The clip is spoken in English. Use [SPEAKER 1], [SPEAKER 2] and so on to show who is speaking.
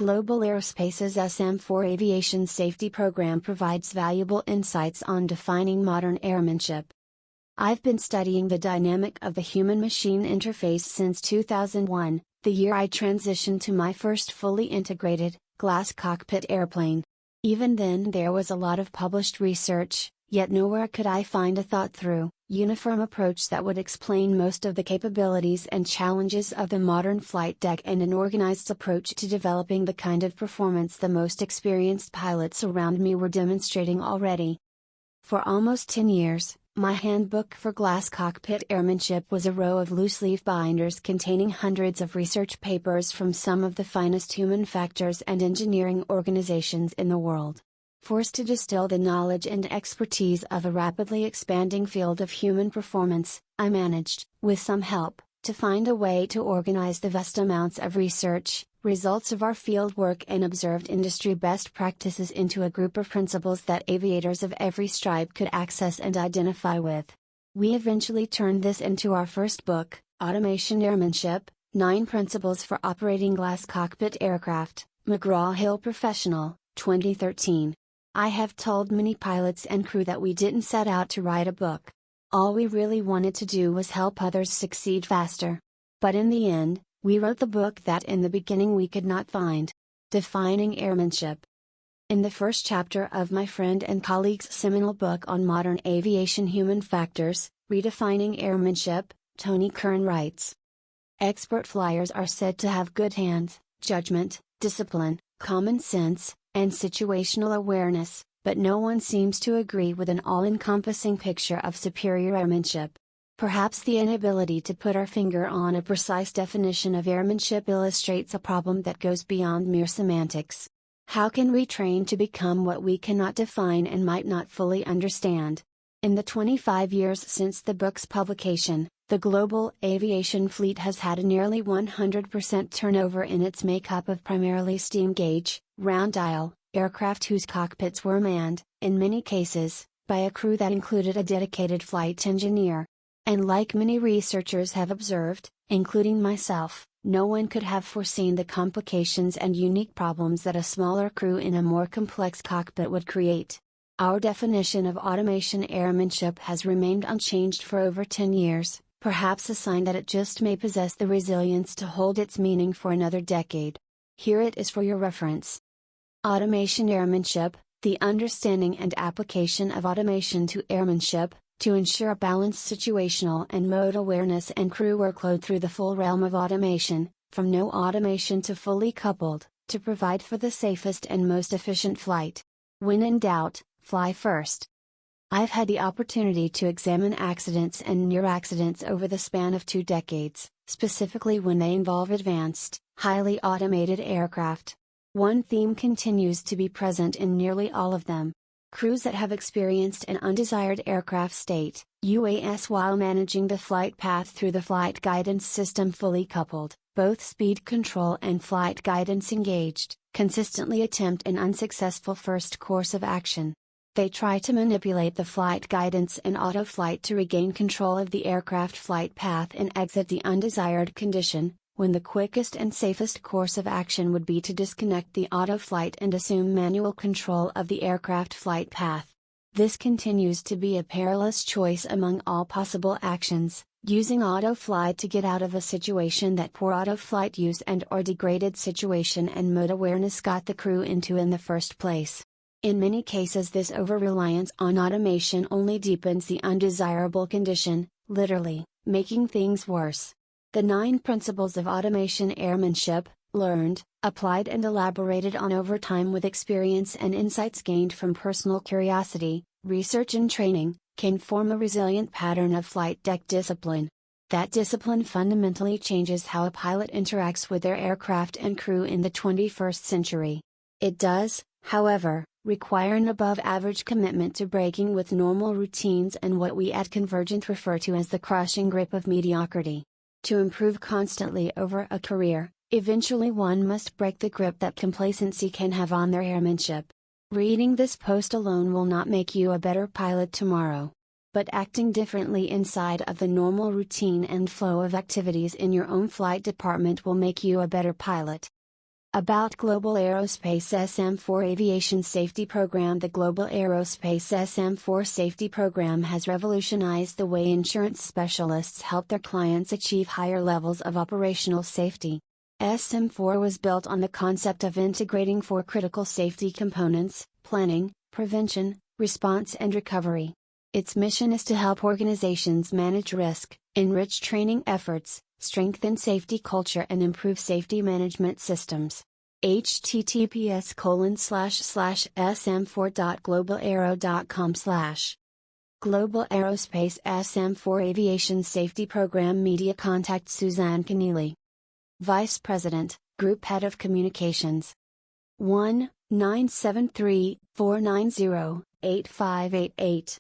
[SPEAKER 1] Global Aerospace's SM4 aviation safety program provides valuable insights on defining modern airmanship. I've been studying the dynamic of the human-machine interface since 2001, the year I transitioned to my first fully integrated, glass cockpit airplane. Even then there was a lot of published research, yet nowhere could I find a thought-through, uniform approach that would explain most of the capabilities and challenges of the modern flight deck and an organized approach to developing the kind of performance the most experienced pilots around me were demonstrating already. For almost 10 years, my handbook for glass cockpit airmanship was a row of loose-leaf binders containing hundreds of research papers from some of the finest human factors and engineering organizations in the world. Forced to distill the knowledge and expertise of a rapidly expanding field of human performance, I managed, with some help, to find a way to organize the vast amounts of research, results of our fieldwork and observed industry best practices into a group of principles that aviators of every stripe could access and identify with. We eventually turned this into our first book, Automation Airmanship, 9 Principles for Operating Glass Cockpit Aircraft, McGraw-Hill Professional, 2013. I have told many pilots and crew that we didn't set out to write a book. All we really wanted to do was help others succeed faster. But in the end, we wrote the book that in the beginning we could not find. Defining Airmanship. In the first chapter of my friend and colleague's seminal book on modern aviation human factors, Redefining Airmanship, Tony Kern writes: expert flyers are said to have good hands, judgment, discipline, common sense, and situational awareness, but no one seems to agree with an all-encompassing picture of superior airmanship. Perhaps the inability to put our finger on a precise definition of airmanship illustrates a problem that goes beyond mere semantics. How can we train to become what we cannot define and might not fully understand? In the 25 years since the book's publication, the global aviation fleet has had a nearly 100% turnover in its makeup of primarily steam gauge, round dial, aircraft whose cockpits were manned, in many cases, by a crew that included a dedicated flight engineer. And like many researchers have observed, including myself, no one could have foreseen the complications and unique problems that a smaller crew in a more complex cockpit would create. Our definition of automation airmanship has remained unchanged for over 10 years, perhaps a sign that it just may possess the resilience to hold its meaning for another decade. Here it is for your reference. Automation airmanship, the understanding and application of automation to airmanship, to ensure a balanced situational and mode awareness and crew workload through the full realm of automation, from no automation to fully coupled, to provide for the safest and most efficient flight. When in doubt, fly first. I've had the opportunity to examine accidents and near accidents over the span of 2 decades, specifically when they involve advanced, highly automated aircraft. One theme continues to be present in nearly all of them. Crews that have experienced an undesired aircraft state, UAS, while managing the flight path through the flight guidance system fully coupled, both speed control and flight guidance engaged, consistently attempt an unsuccessful first course of action. They try to manipulate the flight guidance and auto flight to regain control of the aircraft flight path and exit the undesired condition, when the quickest and safest course of action would be to disconnect the auto flight and assume manual control of the aircraft flight path. This continues to be a perilous choice among all possible actions, using auto flight to get out of a situation that poor auto flight use and/or degraded situation and mode awareness got the crew into in the first place. In many cases this over-reliance on automation only deepens the undesirable condition, literally, making things worse. The 9 principles of automation airmanship, learned, applied and elaborated on over time with experience and insights gained from personal curiosity, research and training, can form a resilient pattern of flight deck discipline. That discipline fundamentally changes how a pilot interacts with their aircraft and crew in the 21st century. It does, however, require an above-average commitment to breaking with normal routines and what we at Convergent refer to as the crushing grip of mediocrity. To improve constantly over a career, eventually one must break the grip that complacency can have on their airmanship. Reading this post alone will not make you a better pilot tomorrow. But acting differently inside of the normal routine and flow of activities in your own flight department will make you a better pilot. About Global Aerospace SM4 Aviation Safety Program. The Global Aerospace SM4 Safety Program has revolutionized the way insurance specialists help their clients achieve higher levels of operational safety. SM4 was built on the concept of integrating four critical safety components: planning, prevention, response and recovery. Its mission is to help organizations manage risk, enrich training efforts, strengthen safety culture and improve safety management systems. https://sm4.globalaero.com/ Global Aerospace SM4 Aviation Safety Program Media. Contact Suzanne Keneally, Vice President, Group Head of Communications. 1-973-490-8588